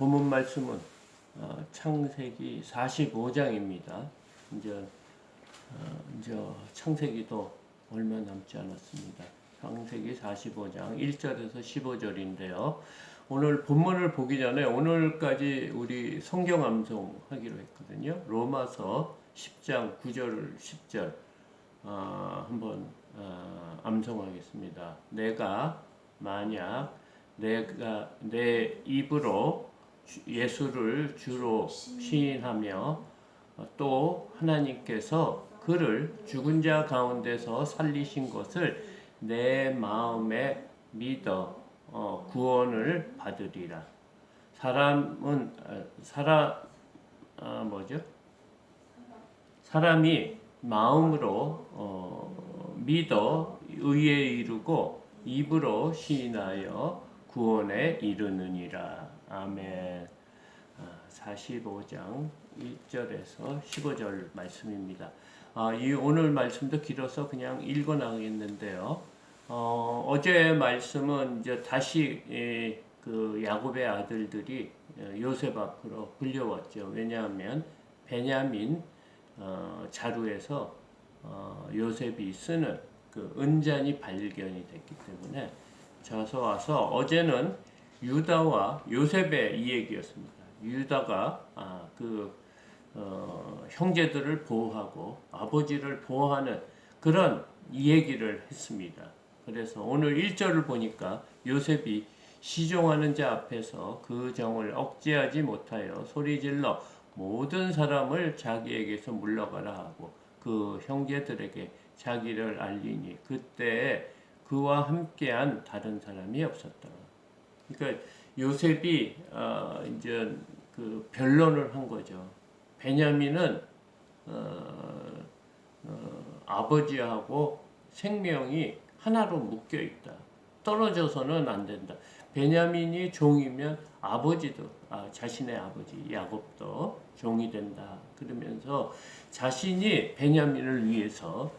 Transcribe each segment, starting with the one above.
본문 말씀은 창세기 45장입니다. 이제 창세기도 얼마 남지 않았습니다. 창세기 45장 1절에서 15절인데요. 오늘 본문을 보기 전에 오늘까지 우리 성경 암송하기로 했거든요. 로마서 10장 9절 10절 한번 암송하겠습니다. 내가 만약 내가 내 입으로 예수를 주로 시인하며 또 하나님께서 그를 죽은 자 가운데서 살리신 것을 내 마음에 믿어 구원을 받으리라. 사람이 마음으로 믿어 의에 이르고 입으로 시인하여 구원에 이르느니라. 아멘. 45장 1절에서 15절 말씀입니다. 이 오늘 말씀도 길어서 그냥 읽어 나가겠는데요. 어제 말씀은 이제 다시 그 야곱의 아들들이 요셉 앞으로 불려왔죠. 왜냐하면 베냐민 자루에서 요셉이 쓰는 그 은잔이 발견이 됐기 때문에 저서 와서 어제는 유다와 요셉의 이야기였습니다. 유다가 형제들을 보호하고 아버지를 보호하는 그런 이야기를 했습니다. 그래서 오늘 1절을 보니까 요셉이 시종하는 자 앞에서 그 정을 억제하지 못하여 소리질러 모든 사람을 자기에게서 물러가라 하고 그 형제들에게 자기를 알리니 그때 그와 함께한 다른 사람이 없었다. 그러니까 요셉이 이제 그 변론을 한 거죠. 베냐민은 아버지하고 생명이 하나로 묶여 있다. 떨어져서는 안 된다. 베냐민이 종이면 아버지도 자신의 아버지 야곱도 종이 된다. 그러면서 자신이 베냐민을 위해서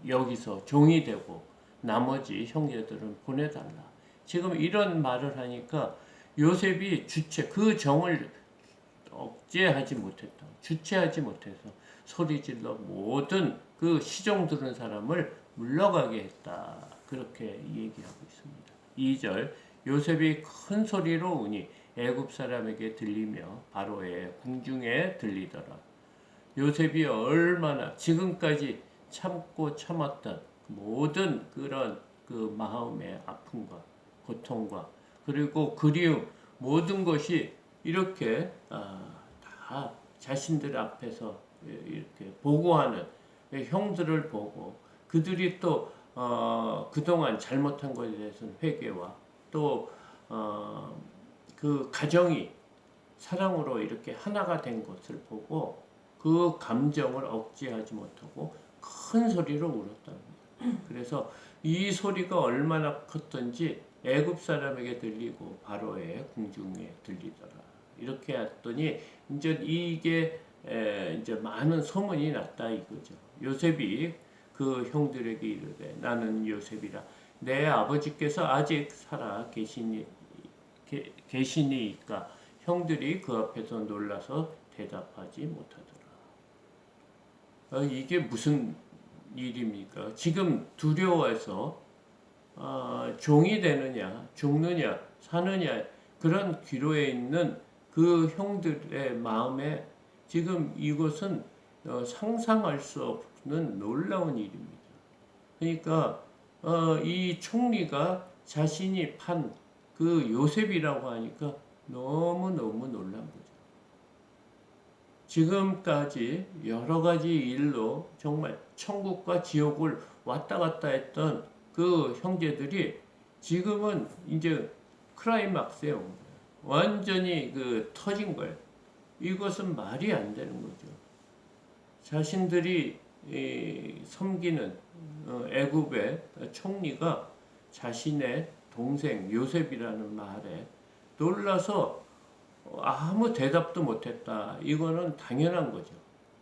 여기서 종이 되고 나머지 형제들은 보내달라. 지금 이런 말을 하니까 요셉이 그 정을 억제하지 못했다. 주체하지 못해서 소리질러 모든 그 시종 들은 사람을 물러가게 했다. 그렇게 얘기하고 있습니다. 2절 요셉이 큰 소리로 우니 애굽 사람에게 들리며 바로의 궁중에 들리더라. 요셉이 얼마나 지금까지 참고 참았던 모든 그런 그 마음의 아픔과 고통과 그리고 그리움 모든 것이 이렇게 다 자신들 앞에서 이렇게 보고하는 형들을 보고 그들이 또 그동안 잘못한 것에 대해서는 회개와 또 그 가정이 사랑으로 이렇게 하나가 된 것을 보고 그 감정을 억제하지 못하고 큰 소리로 울었답니다. 그래서 이 소리가 얼마나 컸던지 애굽 사람에게 들리고 바로의 궁중에 들리더라. 이렇게 했더니 이제 이게 이제 많은 소문이 났다 이거죠. 요셉이 그 형들에게 이르되 나는 요셉이라 내 아버지께서 아직 살아 계시니까 형들이 그 앞에서 놀라서 대답하지 못하더라. 이게 무슨 일입니까? 지금 두려워해서 종이 되느냐, 죽느냐, 사느냐 그런 기로에 있는 그 형들의 마음에 지금 이것은 상상할 수 없는 놀라운 일입니다. 그러니까 이 총리가 자신이 판 그 요셉이라고 하니까 너무너무 놀란 거죠. 지금까지 여러 가지 일로 정말 천국과 지옥을 왔다 갔다 했던 그 형제들이 지금은 이제 클라이막스에 온 거예요. 완전히 그 터진 거예요. 이것은 말이 안 되는 거죠. 자신들이 섬기는 애굽의 총리가 자신의 동생 요셉이라는 말에 놀라서 아무 대답도 못했다. 이거는 당연한 거죠.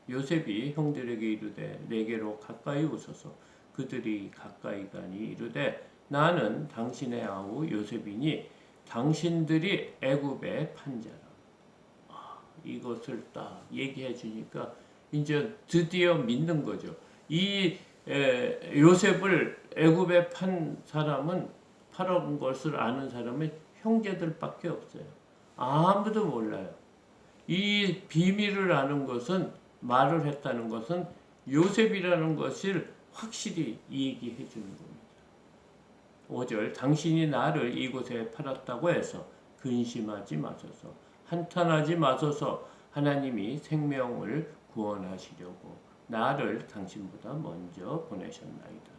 요셉이 형들에게 이르되 내게로 가까이 오소서. 그들이 가까이 가니 이르되 나는 당신의 아우 요셉이니 당신들이 애굽의 판자라. 이것을 딱 얘기해 주니까 이제 드디어 믿는 거죠. 이 요셉을 애굽에 판 사람은, 팔아온 것을 아는 사람은 형제들밖에 없어요. 아무도 몰라요. 이 비밀을 아는 것은, 말을 했다는 것은 요셉이라는 것을 확실히 얘기해 주는 겁니다. 5절, 당신이 나를 이곳에 팔았다고 해서 근심하지 마소서, 한탄하지 마소서. 하나님이 생명을 구원하시려고 나를 당신보다 먼저 보내셨나이다.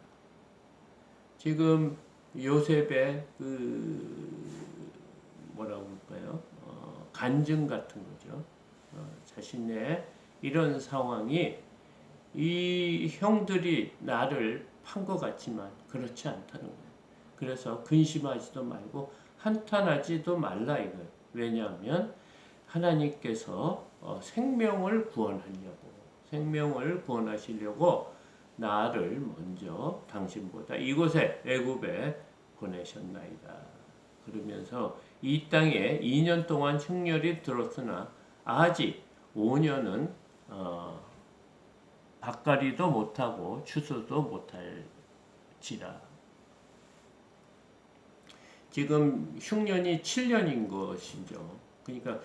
지금 요셉의 뭐라고 할까요? 간증 같은 거죠. 자신의 이런 상황이 이 형들이 나를 판 것 같지만 그렇지 않다는 거예요. 그래서 근심하지도 말고 한탄하지도 말라 이거예요. 왜냐하면 하나님께서 생명을 구원하시려고 나를 먼저 당신보다 이곳에 애굽에 보내셨나이다. 그러면서 이 땅에 2년 동안 흉년이 들었으나 아직 5년은 밭갈이도 못하고 추수도 못할지라. 지금 흉년이 7년인 것이죠. 그러니까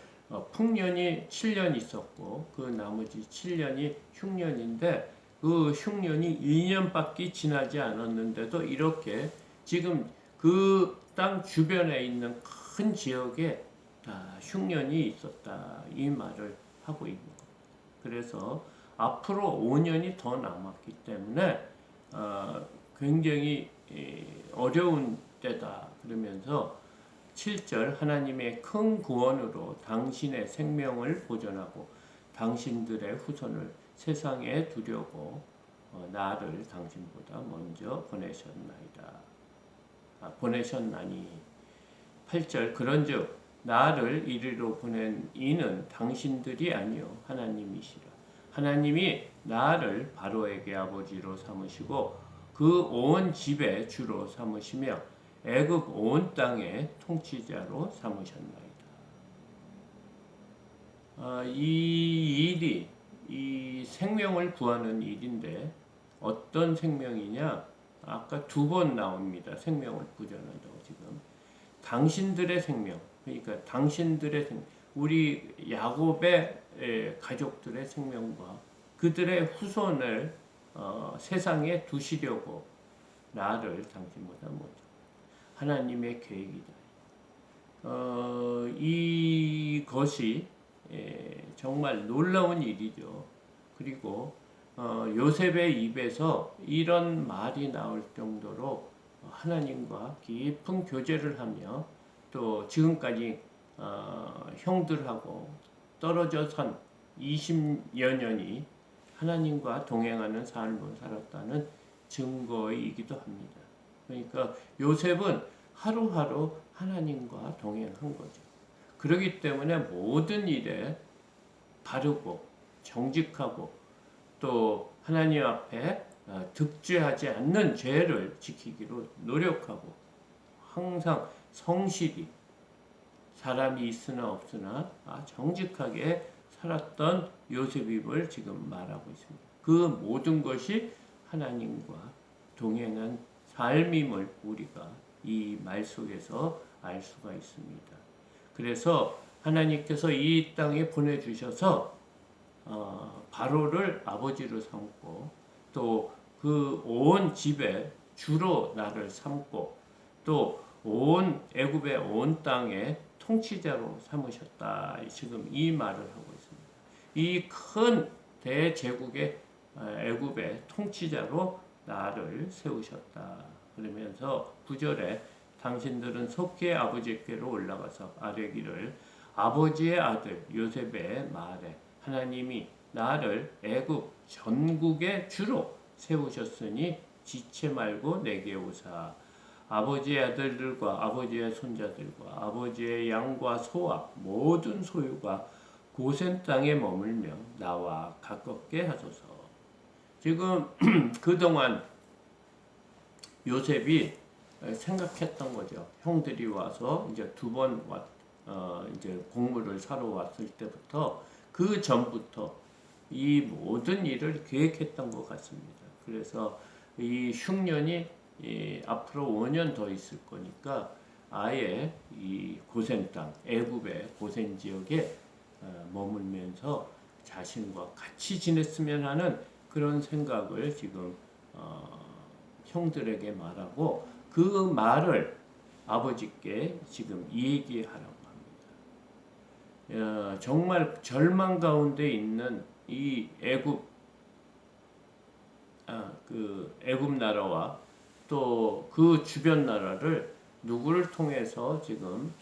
풍년이 7년 있었고 그 나머지 7년이 흉년인데 그 흉년이 2년밖에 지나지 않았는데도 이렇게 지금 그 땅 주변에 있는 큰 지역에 다 흉년이 있었다, 이 말을 하고 있는 겁니다. 그래서 앞으로 5년이 더 남았기 때문에 굉장히 어려운 때다. 그러면서 7절, 하나님의 큰 구원으로 당신의 생명을 보존하고 당신들의 후손을 세상에 두려고 나를 당신보다 먼저 보내셨나니. 8절, 그런즉 나를 이리로 보낸 이는 당신들이 아니요 하나님이시라. 하나님이 나를 바로에게 아버지로 삼으시고 그 온 집의 주로 삼으시며 애굽 온 땅의 통치자로 삼으셨나이다. 이 일이, 이 생명을 구하는 일인데 어떤 생명이냐? 아까 2번 나옵니다. 생명을 부전한다고. 지금 당신들의 생명, 그러니까 당신들의 생명, 우리 야곱의 가족들의 생명과 그들의 후손을 세상에 두시려고 나를 당신보다 먼저, 하나님의 계획이다. 이것이 정말 놀라운 일이죠. 그리고 요셉의 입에서 이런 말이 나올 정도로 하나님과 깊은 교제를 하며 또 지금까지 형들하고 떨어져 선 20여 년이 하나님과 동행하는 삶을 살았다는 증거이기도 합니다. 그러니까 요셉은 하루하루 하나님과 동행한 거죠. 그렇기 때문에 모든 일에 바르고 정직하고 또 하나님 앞에 득죄하지 않는 죄를 지키기로 노력하고 항상 성실히, 사람이 있으나 없으나 정직하게 살았던 요셉임을 지금 말하고 있습니다. 그 모든 것이 하나님과 동행한 삶임을 우리가 이 말 속에서 알 수가 있습니다. 그래서 하나님께서 이 땅에 보내주셔서 바로를 아버지로 삼고 또 그 온 집에 주로 나를 삼고 또 온 애굽의 온 땅의 통치자로 삼으셨다. 지금 이 말을 하고 있습니다. 이 큰 대제국의 애굽의 통치자로 나를 세우셨다. 그러면서 9절에 당신들은 속히 아버지께로 올라가서 아뢰기를 아버지의 아들 요셉의 말에 하나님이 나를 애굽 전국의 주로 세우셨으니 지체 말고 내게 오사. 아버지의 아들들과 아버지의 손자들과 아버지의 양과 소와 모든 소유가 고센 땅에 머물며 나와 가깝게 하소서. 지금 그동안 요셉이 생각했던 거죠. 형들이 와서 이제 두 번 이제 곡물을 사러 왔을 때부터 그 전부터 이 모든 일을 계획했던 것 같습니다. 그래서 이 흉년이 앞으로 5년 더 있을 거니까 아예 이 고센 땅, 애굽의 고센 지역에 머물면서 자신과 같이 지냈으면 하는 그런 생각을 지금 형들에게 말하고 그 말을 아버지께 지금 얘기하라고 합니다. 정말 절망 가운데 있는 이 애굽 나라와 또 그 주변 나라를 누구를 통해서 지금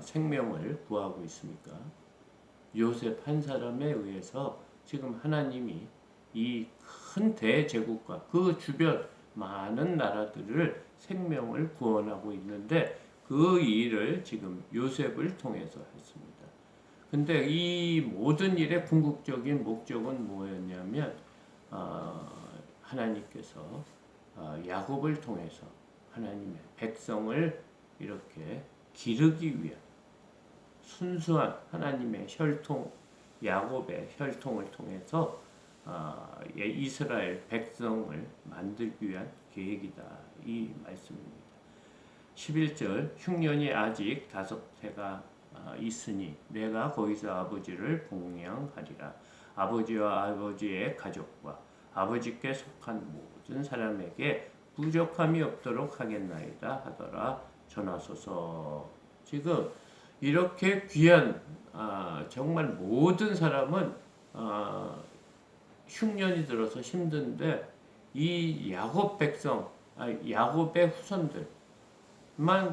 생명을 구하고 있습니까? 요셉 한 사람에 의해서 지금 하나님이 이 큰 대제국과 그 주변 많은 나라들을 생명을 구원하고 있는데 그 일을 지금 요셉을 통해서 했습니다. 근데 이 모든 일의 궁극적인 목적은 뭐였냐면 하나님께서 야곱을 통해서 하나님의 백성을 이렇게 기르기 위한 순수한 하나님의 혈통, 야곱의 혈통을 통해서 이스라엘 백성을 만들기 위한 계획이다. 이 말씀입니다. 11절 흉년이 아직 5해가 있으니 내가 거기서 아버지를 공양하리라. 아버지와 아버지의 가족과 아버지께 속한 모든 사람에게 부족함이 없도록 하겠나이다 하더라 전하소서. 지금 이렇게 귀한 정말 모든 사람은 흉년이 들어서 힘든데 이 야곱 백성, 야곱의 후손들만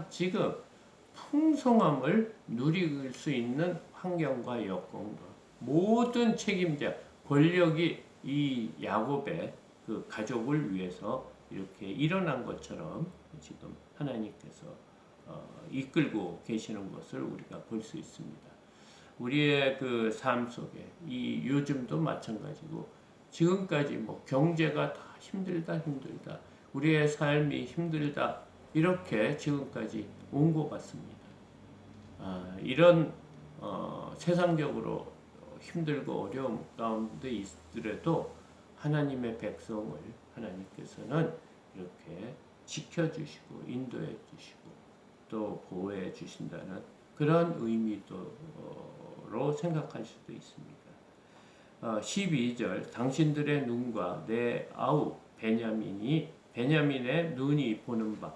지금 풍성함을 누릴 수 있는 환경과 여건과 모든 책임자, 권력이 이 야곱의 그 가족을 위해서 이렇게 일어난 것처럼 지금 하나님께서 이끌고 계시는 것을 우리가 볼 수 있습니다. 우리의 그 삶 속에 이 요즘도 마찬가지고 지금까지 뭐 경제가 다 힘들다 우리의 삶이 힘들다 이렇게 지금까지 온 것 같습니다. 이런 세상적으로 힘들고 어려움 가운데 있더라도 하나님의 백성을 하나님께서는 이렇게 지켜주시고 인도해 주시고 또 보호해 주신다는 그런 의미로 생각할 수도 있습니다. 12절 당신들의 눈과 내 아우 베냐민의 눈이 보는 바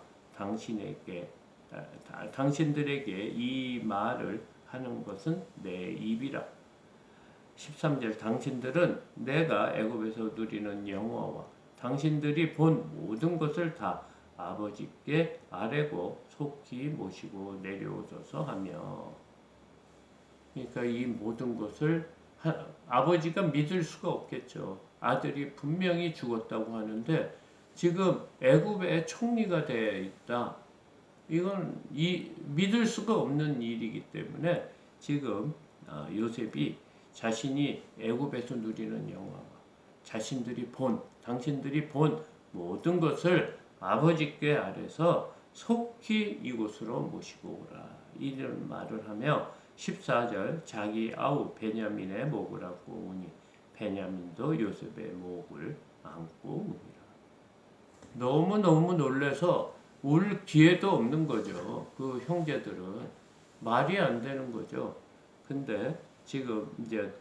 당신들에게 이 말을 하는 것은 내 입이라. 13절 당신들은 내가 애굽에서 누리는 영화와 당신들이 본 모든 것을 다 아버지께 아뢰고 속히 모시고 내려오소서 하며. 그러니까 이 모든 것을 아버지가 믿을 수가 없겠죠. 아들이 분명히 죽었다고 하는데 지금 애굽의 총리가 되어 있다. 이건 믿을 수가 없는 일이기 때문에 지금 요셉이 자신이 애굽에서 누리는 영화와 당신들이 본 모든 것을 아버지께 아뢰서 속히 이곳으로 모시고 오라. 이런 말을 하며 14절 자기 아우 베냐민의 목을 안고 오니 베냐민도 요셉의 목을 안고 오니라. 너무너무 놀라서 올 기회도 없는 거죠. 그 형제들은 말이 안 되는 거죠. 근데 지금 이제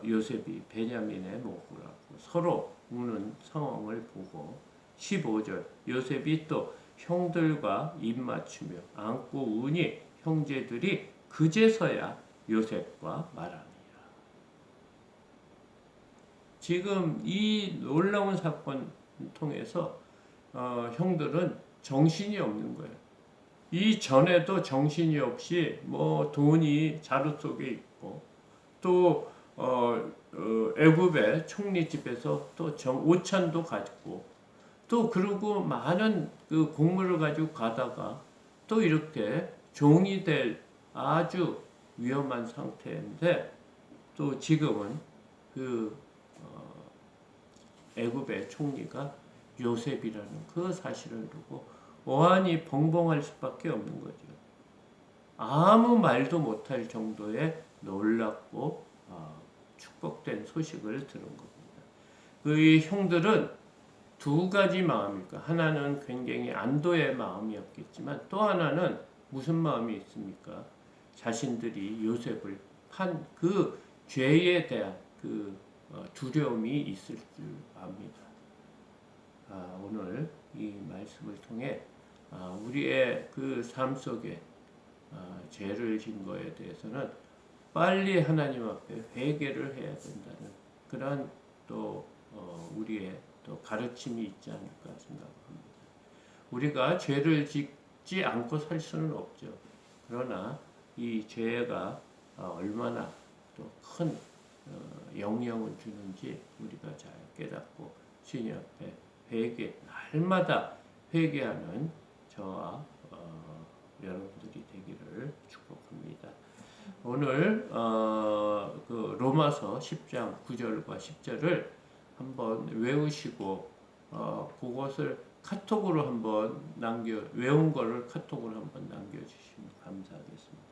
요셉이 베냐민의 목을 안고 서로 우는 상황을 보고 15절 요셉이 또 형들과 입맞추며 안고 우니 형제들이 그제서야 요셉과 말하니라. 지금 이 놀라운 사건 통해서 형들은 정신이 없는 거예요. 이 전에도 정신이 없이 뭐 돈이 자루 속에 있고 또 애굽의 총리 집에서 또 오찬도 가지고 또 그리고 많은 그 곡물을 가지고 가다가 또 이렇게 종이 될 아주 위험한 상태인데 또 지금은 그 애굽의 총리가 요셉이라는 그 사실을 두고 어안이 벙벙할 수밖에 없는 거죠. 아무 말도 못할 정도의 놀랍고 축복된 소식을 들은 겁니다. 그의 형들은 두 가지 마음일까? 하나는 굉장히 안도의 마음이었겠지만 또 하나는 무슨 마음이 있습니까? 자신들이 요셉을 판 그 죄에 대한 그 두려움이 있을 줄 압니다. 오늘 이 말씀을 통해 우리의 그 삶 속에 죄를 진 거에 대해서는 빨리 하나님 앞에 회개를 해야 된다는 그런 또 우리의 또 가르침이 있지 않을까 생각합니다. 우리가 죄를 짓지 않고 살 수는 없죠. 그러나 이 죄가 얼마나 또 큰 영향을 주는지 우리가 잘 깨닫고 주님 앞에 날마다 회개하는 저와 여러분들이 되기를 축복합니다. 오늘 그 로마서 10장 9절과 10절을 한번 외우시고 그것을 카톡으로 한번 외운 거를 카톡으로 한번 남겨주시면 감사하겠습니다.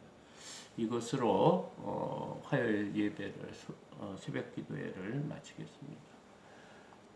이것으로 화요일 예배를 새벽 기도회를 마치겠습니다.